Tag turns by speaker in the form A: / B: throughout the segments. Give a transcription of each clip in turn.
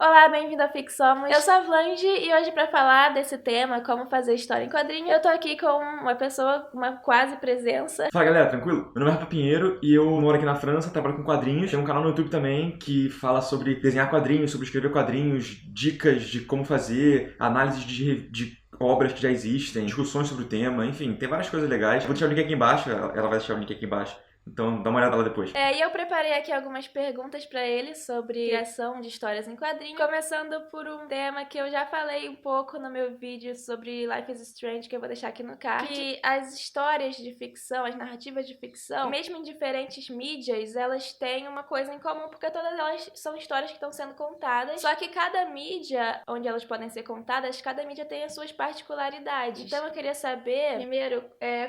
A: Olá, bem-vindo a Fixomos. Eu sou a Vlange e hoje para falar desse tema, como fazer história em quadrinho, eu tô aqui com uma pessoa, uma quase presença.
B: Fala galera, tranquilo? Meu nome é Rafa Pinheiro e eu moro aqui na França, trabalho com quadrinhos. Tem um canal no YouTube também que fala sobre desenhar quadrinhos, sobre escrever quadrinhos, dicas de como fazer, análises de obras que já existem, discussões sobre o tema, enfim, tem várias coisas legais. Vou deixar o link aqui embaixo, ela vai deixar o link aqui embaixo. Então dá uma olhada lá depois.
A: E eu preparei aqui algumas perguntas pra ele sobre criação de histórias em quadrinhos, começando por um tema que eu já falei um pouco no meu vídeo sobre Life is Strange, que eu vou deixar aqui no card, que as histórias de ficção, as narrativas de ficção, mesmo em diferentes mídias, elas têm uma coisa em comum, porque todas elas são histórias que estão sendo contadas, só que cada mídia onde elas podem ser contadas, cada mídia tem as suas particularidades. Então eu queria saber, primeiro,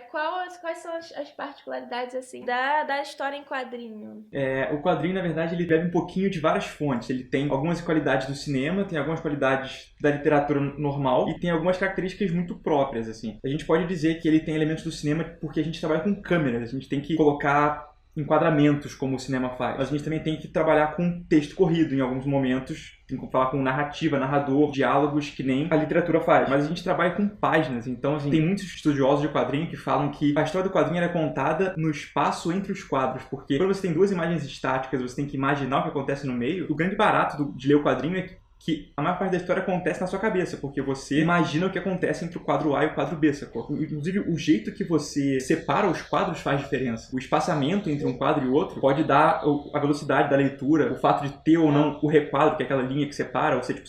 A: quais são as particularidades, assim, da história em quadrinho.
B: O quadrinho, na verdade, ele bebe um pouquinho de várias fontes. Ele tem algumas qualidades do cinema, tem algumas qualidades da literatura normal e tem algumas características muito próprias, assim. A gente pode dizer que ele tem elementos do cinema porque a gente trabalha com câmeras, a gente tem que colocar enquadramentos como o cinema faz. Mas a gente também tem que trabalhar com texto corrido em alguns momentos, tem que falar com narrativa, narrador, diálogos que nem a literatura faz. Mas a gente trabalha com páginas, então assim, tem muitos estudiosos de quadrinho que falam que a história do quadrinho é contada no espaço entre os quadros, porque quando você tem duas imagens estáticas, você tem que imaginar o que acontece no meio. O grande barato de ler o quadrinho é que a maior parte da história acontece na sua cabeça, porque você imagina o que acontece entre o quadro A e o quadro B, sacou? Inclusive, o jeito que você separa os quadros faz diferença. O espaçamento entre um quadro e o outro pode dar a velocidade da leitura, o fato de ter ou não o requadro, que é aquela linha que separa, ou seja,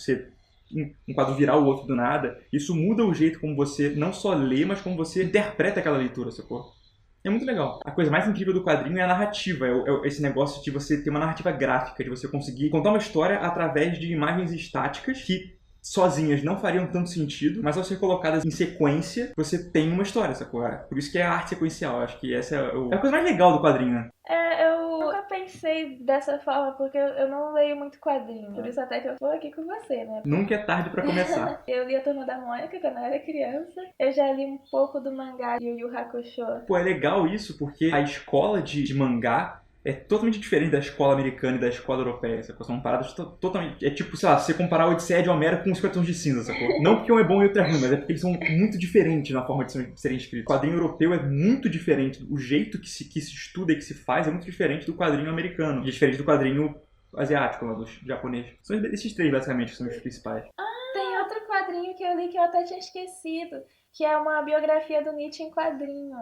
B: um quadro virar o outro do nada. Isso muda o jeito como você não só lê, mas como você interpreta aquela leitura, sacou? É muito legal. A coisa mais incrível do quadrinho é a narrativa, esse negócio de você ter uma narrativa gráfica, de você conseguir contar uma história através de imagens estáticas que sozinhas não fariam tanto sentido, mas ao ser colocadas em sequência, você tem uma história, sacou? Por isso que é a arte sequencial. Acho que essa é a coisa mais legal do quadrinho, né?
A: Eu nunca pensei dessa forma, porque eu não leio muito quadrinho. Por isso até que eu tô aqui com você, né?
B: Nunca é tarde pra começar.
A: Eu li a Turma da Mônica quando eu era criança. Eu já li um pouco do mangá de Yu Yu Hakusho.
B: Pô, é legal isso, porque a escola de mangá é totalmente diferente da escola americana e da escola europeia, sacou? São paradas totalmente... É tipo, sei lá, você comparar a Odisseia de Homero com os 50 Tons de Cinza, sacou? Não porque um é bom e outro é ruim, mas é porque eles são muito diferentes na forma de serem escritos. O quadrinho europeu é muito diferente. O jeito que se estuda e que se faz é muito diferente do quadrinho americano. E é diferente do quadrinho asiático, lá do japonês. São esses três, basicamente, que são os principais.
A: Tem outro quadrinho que eu li que eu até tinha esquecido, que é uma biografia do Nietzsche em quadrinho.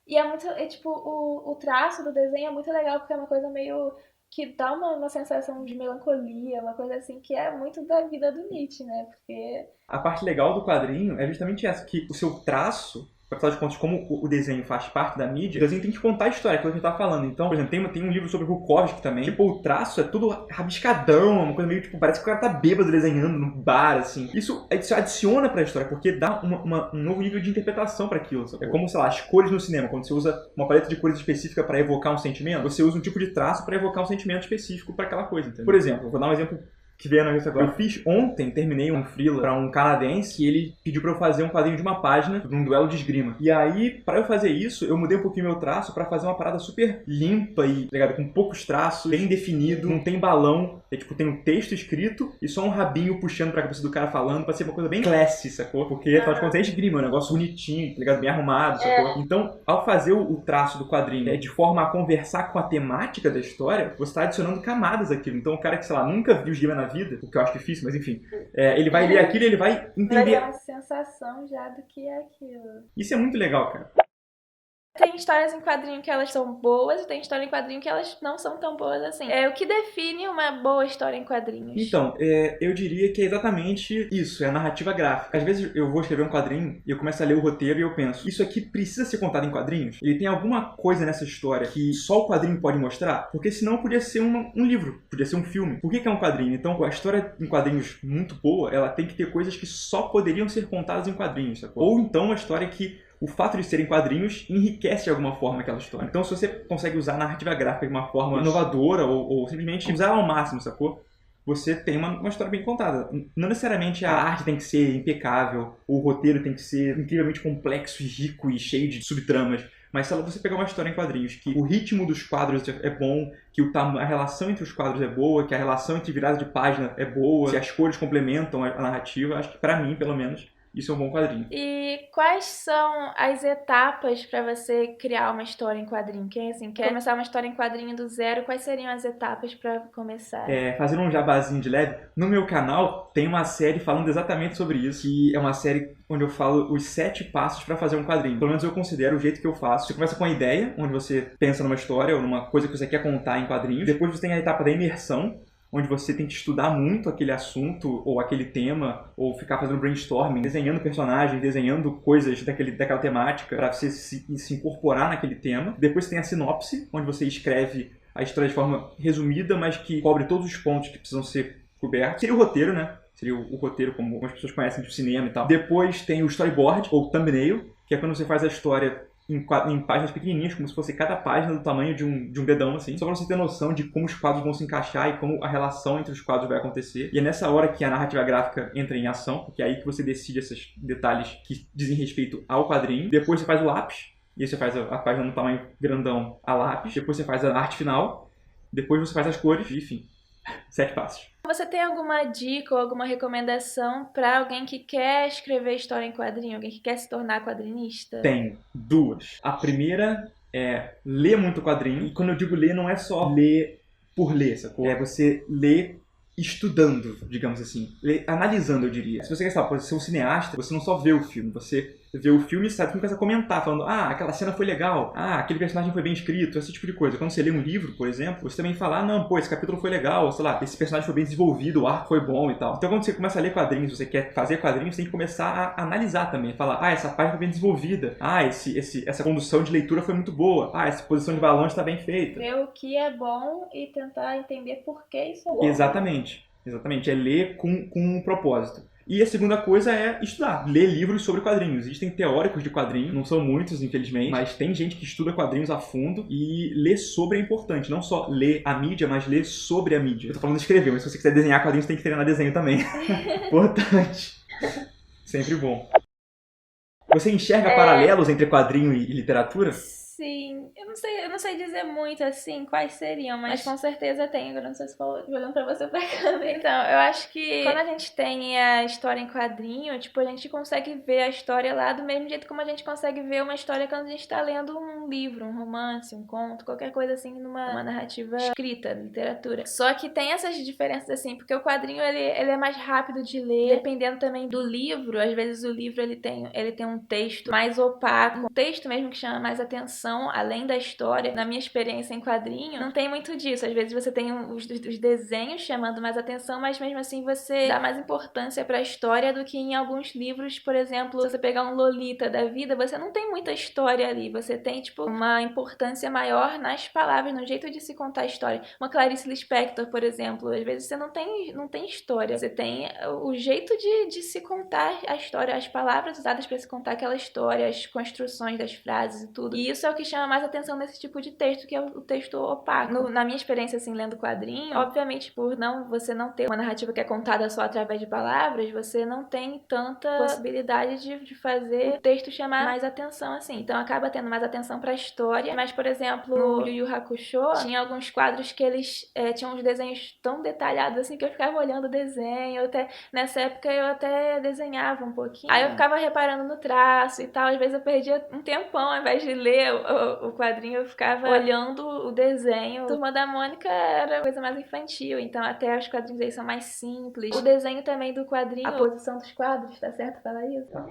A: E tipo, o traço do desenho é muito legal, porque é uma coisa meio que dá uma sensação de melancolia, uma coisa assim que é muito da vida do Nietzsche, né? Porque
B: A parte legal do quadrinho é justamente essa, que o seu traço, afinal de contas, como o desenho faz parte da mídia, o desenho tem que contar a história, que a gente tá falando. Então, por exemplo, tem um livro sobre Bukowski também. Tipo, o traço é tudo rabiscadão, uma coisa meio, tipo, parece que o cara tá bêbado desenhando no bar, assim. Isso adiciona pra história, porque dá um novo nível de interpretação pra aquilo, sabe? É como, sei lá, as cores no cinema. Quando você usa uma paleta de cores específica pra evocar um sentimento, você usa um tipo de traço pra evocar um sentimento específico pra aquela coisa, entendeu? Por exemplo, vou dar um exemplo que veio na cabeça agora. Eu fiz ontem, terminei um freela pra um canadense e ele pediu pra eu fazer um quadrinho de uma página de um duelo de esgrima. E aí, pra eu fazer isso, eu mudei um pouquinho meu traço pra fazer uma parada super limpa e, ligado, com poucos traços, bem definido, não tem balão, tem um texto escrito e só um rabinho puxando pra cabeça do cara falando, pra ser uma coisa bem classy, sacou? Porque, afinal de contas, é esgrima, é um negócio bonitinho, ligado, bem arrumado, sacou? Então, ao fazer o traço do quadrinho de forma a conversar com a temática da história, você tá adicionando camadas àquilo. Então, o cara que, sei lá, nunca viu esgrima na vida, o que eu acho difícil, mas enfim, ele vai ler aquilo e ele vai entender.
A: vai dar uma sensação já do que é aquilo.
B: Isso é muito legal, cara.
A: Tem histórias em quadrinho que elas são boas e tem história em quadrinho que elas não são tão boas assim. O que define uma boa história em quadrinhos?
B: Então, eu diria que é exatamente isso, é a narrativa gráfica. Às vezes eu vou escrever um quadrinho e eu começo a ler o roteiro e eu penso, isso aqui precisa ser contado em quadrinhos? Ele tem alguma coisa nessa história que só o quadrinho pode mostrar? Porque senão podia ser um livro, podia ser um filme. Por que é um quadrinho? Então, a história em quadrinhos muito boa, ela tem que ter coisas que só poderiam ser contadas em quadrinhos, sacou? Ou então uma história que o fato de serem quadrinhos enriquece de alguma forma aquela história. Então, se você consegue usar a narrativa gráfica de uma forma inovadora ou simplesmente usar ela ao máximo, sacou? Você tem uma história bem contada. Não necessariamente a arte tem que ser impecável, ou o roteiro tem que ser incrivelmente complexo e rico e cheio de subtramas, Mas se você pegar uma história em quadrinhos que o ritmo dos quadros é bom, que a relação entre os quadros é boa, que a relação entre virada de página é boa, que as cores complementam a narrativa, acho que pra mim, pelo menos, isso é um bom quadrinho.
A: E quais são as etapas para você criar uma história em quadrinho? Quem assim, quer começar uma história em quadrinho do zero, quais seriam as etapas para começar?
B: Fazendo um jabazinho de leve, no meu canal tem uma série falando exatamente sobre isso, que é uma série onde eu falo os 7 passos para fazer um quadrinho. Pelo menos eu considero o jeito que eu faço. Você começa com a ideia, onde você pensa numa história ou numa coisa que você quer contar em quadrinhos. Depois você tem a etapa da imersão, onde você tem que estudar muito aquele assunto ou aquele tema, ou ficar fazendo brainstorming, desenhando personagens, desenhando coisas daquela temática para você se incorporar naquele tema. Depois tem a sinopse, onde você escreve a história de forma resumida, mas que cobre todos os pontos que precisam ser cobertos. Seria o roteiro, né? Seria o roteiro como algumas pessoas conhecem do cinema e tal. Depois tem o storyboard, ou thumbnail, que é quando você faz a história em páginas pequenininhas, como se fosse cada página do tamanho de um dedão, assim. Só pra você ter noção de como os quadros vão se encaixar e como a relação entre os quadros vai acontecer. E é nessa hora que a narrativa gráfica entra em ação, porque é aí que você decide esses detalhes que dizem respeito ao quadrinho. Depois você faz o lápis, e aí você faz a página no tamanho grandão a lápis. Depois você faz a arte final. Depois você faz as cores, enfim. 7 passos.
A: Você tem alguma dica ou alguma recomendação para alguém que quer escrever história em quadrinho? Alguém que quer se tornar quadrinista?
B: Tenho 2. A primeira é ler muito quadrinho. E quando eu digo ler, não é só ler por ler, sacou? É você ler estudando, digamos assim. Ler, analisando, eu diria. Se você quer saber, ser um cineasta, você não só vê o filme, você vê o filme e sabe, você começa a comentar, falando, aquela cena foi legal, aquele personagem foi bem escrito, esse tipo de coisa. Quando você lê um livro, por exemplo, você também fala, não, pô, esse capítulo foi legal, sei lá, esse personagem foi bem desenvolvido, o arco foi bom e tal. Então quando você começa a ler quadrinhos, você quer fazer quadrinhos, você tem que começar a analisar também, falar, essa página foi bem desenvolvida, essa condução de leitura foi muito boa, essa posição de balão está bem feita.
A: Ver o que é bom e tentar entender por que isso é bom.
B: Exatamente, é ler com um propósito. E a segunda coisa é estudar, ler livros sobre quadrinhos. Existem teóricos de quadrinhos, não são muitos, infelizmente, mas tem gente que estuda quadrinhos a fundo e ler sobre é importante. Não só ler a mídia, mas ler sobre a mídia. Eu tô falando de escrever, mas se você quiser desenhar quadrinhos, tem que treinar desenho também. Importante. Sempre bom. Você enxerga paralelos entre quadrinho e literatura?
A: Sim, eu não sei dizer muito assim quais seriam, mas com certeza tem. Agora não sei se falou olhando pra você pra câmera. Então, eu acho que quando a gente tem a história em quadrinho, tipo, a gente consegue ver a história lá do mesmo jeito como a gente consegue ver uma história quando a gente tá lendo um livro, um romance, um conto, qualquer coisa assim, numa narrativa escrita, literatura. Só que tem essas diferenças assim, porque o quadrinho ele é mais rápido de ler, dependendo também do livro. Às vezes o livro ele tem um texto mais opaco, um texto mesmo que chama mais atenção, além da história. Na minha experiência em quadrinho, não tem muito disso. Às vezes você tem os desenhos chamando mais atenção, mas mesmo assim você dá mais importância pra história do que em alguns livros. Por exemplo, se você pegar um Lolita da vida, você não tem muita história ali. Você tem, tipo, uma importância maior nas palavras, no jeito de se contar a história. Uma Clarice Lispector, por exemplo, às vezes você não tem história. Você tem o jeito de se contar a história, as palavras usadas pra se contar aquela história, as construções das frases e tudo. E isso é o que chama mais atenção nesse tipo de texto, que é o texto opaco. Na minha experiência, assim, lendo quadrinho, obviamente, por você não ter uma narrativa que é contada só através de palavras, você não tem tanta possibilidade de fazer o texto chamar mais atenção, assim. Então, acaba tendo mais atenção pra história. Mas, por exemplo, no Yu Yu Hakusho, tinha alguns quadros que eles tinham uns desenhos tão detalhados, assim, que eu ficava olhando o desenho. Nessa época, eu até desenhava um pouquinho. Aí eu ficava reparando no traço e tal. Às vezes, eu perdia um tempão, ao invés de ler o quadrinho, eu ficava olhando o desenho. Turma da Mônica era coisa mais infantil, então até os quadrinhos aí são mais simples. O desenho também do quadrinho, a posição dos quadros, tá certo falar isso?
B: Tá.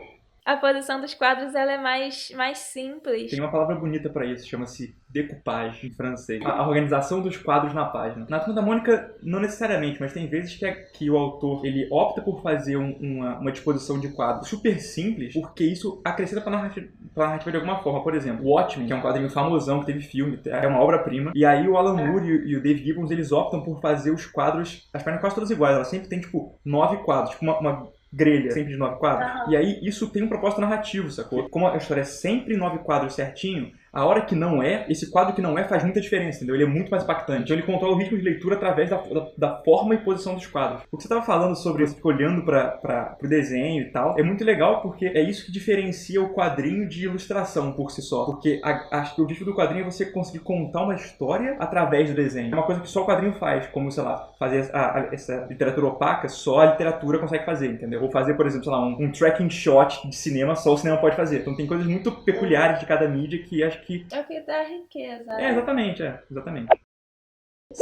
A: A posição dos quadros, ela é mais simples.
B: Tem uma palavra bonita pra isso, chama-se decoupage, em francês. A organização dos quadros na página. Na Turma da Mônica, não necessariamente, mas tem vezes que o autor ele opta por fazer uma disposição de quadros super simples, porque isso acrescenta pra narrativa de alguma forma. Por exemplo, Watchmen, que é um quadrinho famosão, que teve filme, é uma obra-prima. E aí o Alan Moore e o Dave Gibbons, eles optam por fazer os quadros, as páginas quase todas iguais. Ela sempre tem, tipo, 9 quadros, tipo uma grelha, sempre de 9 quadros. E aí isso tem um propósito narrativo, sacou? Como a história é sempre 9 quadros certinho, A hora que não é, esse quadro que não é faz muita diferença, entendeu? Ele é muito mais impactante. Então ele controla o ritmo de leitura através da forma e posição dos quadros. O que você estava falando sobre você ficar olhando para o desenho e tal, é muito legal porque é isso que diferencia o quadrinho de ilustração por si só. Porque acho que o objetivo do quadrinho é você conseguir contar uma história através do desenho. É uma coisa que só o quadrinho faz, como, sei lá, fazer essa literatura opaca, só a literatura consegue fazer, entendeu? Ou fazer, por exemplo, sei lá, um tracking shot de cinema, só o cinema pode fazer. Então tem coisas muito peculiares de cada mídia que acho que...
A: É o que dá riqueza.
B: Exatamente.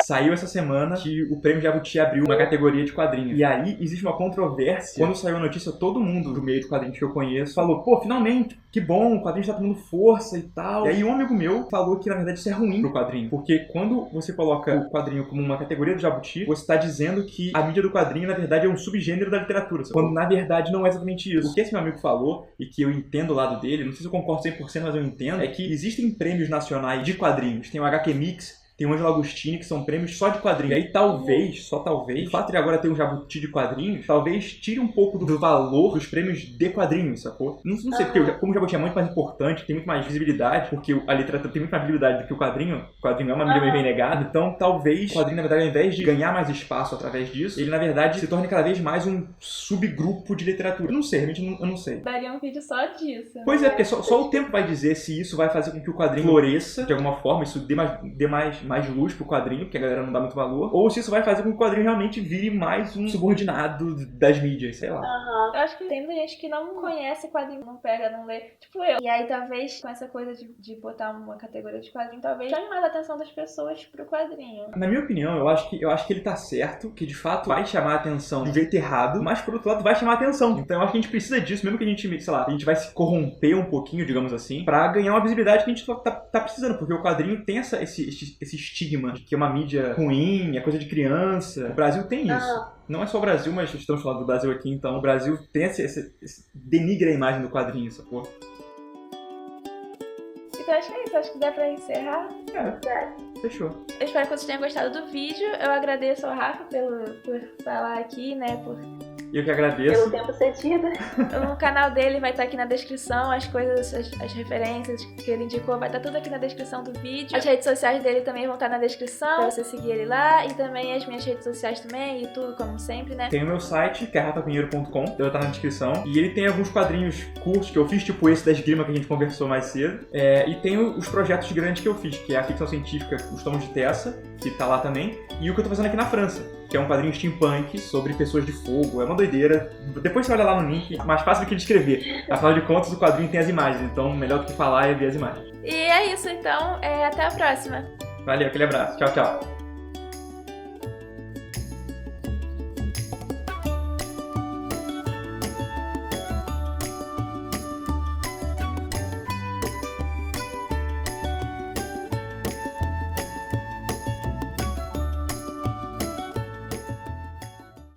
B: Saiu essa semana que o Prêmio Jabuti abriu uma categoria de quadrinhos. E aí existe uma controvérsia. Quando saiu a notícia, todo mundo do meio do quadrinho que eu conheço falou, pô, finalmente, que bom, o quadrinho está tomando força e tal. E aí um amigo meu falou que na verdade isso é ruim pro quadrinho. Porque quando você coloca o quadrinho como uma categoria do Jabuti, você está dizendo que a mídia do quadrinho na verdade é um subgênero da literatura. Quando na verdade não é exatamente isso. O que esse meu amigo falou, e que eu entendo o lado dele, não sei se eu concordo 100%, mas eu entendo, é que existem prêmios nacionais de quadrinhos. Tem o HQ Mix, tem o Ângelo Agostini, que são prêmios só de quadrinhos. E aí talvez, só talvez, o fato de agora ter um Jabuti de quadrinhos, talvez tire um pouco do valor dos prêmios de quadrinhos, sacou? Não sei, porque como o Jabuti é muito mais importante, tem muito mais visibilidade, porque a literatura tem muito mais visibilidade do que o quadrinho é uma mídia meio renegada, então talvez o quadrinho, na verdade, ao invés de ganhar mais espaço através disso, ele, na verdade, se torne cada vez mais um subgrupo de literatura. Eu não sei, realmente eu não sei.
A: Daria um vídeo só disso.
B: Pois é, porque só o tempo vai dizer se isso vai fazer com que o quadrinho floresça, de alguma forma, isso dê mais luz pro quadrinho, porque a galera não dá muito valor, ou se isso vai fazer com que o quadrinho realmente vire mais um subordinado das mídias, sei lá.
A: Eu acho que tem muita gente que não conhece quadrinho, não pega, não lê, tipo eu. E aí talvez com essa coisa de botar uma categoria de quadrinho, talvez chame mais a atenção das pessoas pro quadrinho.
B: Na minha opinião, eu acho que ele tá certo, que de fato vai chamar a atenção de um jeito errado, mas por outro lado vai chamar a atenção. Então eu acho que a gente precisa disso, mesmo que a gente, sei lá, a gente vai se corromper um pouquinho, digamos assim, pra ganhar uma visibilidade que a gente tá precisando, porque o quadrinho tem esse estigma de que é uma mídia ruim, é coisa de criança. O Brasil tem isso. Não é só o Brasil, mas estamos falando do Brasil aqui, então o Brasil tem esse denigra a imagem do quadrinho, sacou?
A: Então acho que é isso, acho que dá pra encerrar.
B: Fechou.
A: Eu espero que vocês tenham gostado do vídeo. Eu agradeço ao Rafa por falar aqui, né,
B: Eu que agradeço.
C: Pelo tempo cedido.
A: O canal dele vai estar aqui na descrição, as coisas, as referências que ele indicou, vai estar tudo aqui na descrição do vídeo. As redes sociais dele também vão estar na descrição, pra você seguir ele lá. E também as minhas redes sociais também, YouTube, como sempre, né?
B: Tem o meu site, que é rafapinheiro.com, deve estar na descrição. E ele tem alguns quadrinhos curtos que eu fiz, tipo esse da esgrima que a gente conversou mais cedo. E tem os projetos grandes que eu fiz, que é a ficção científica, os tomos de Tessa, que tá lá também. E o que eu tô fazendo aqui na França, que é um quadrinho steampunk sobre pessoas de fogo. É uma doideira. Depois você olha lá no link, mais fácil do que descrever. Afinal de contas, o quadrinho tem as imagens, então melhor do que falar é ver as imagens.
A: E é isso, então. Até a próxima.
B: Valeu, aquele abraço. Tchau, tchau.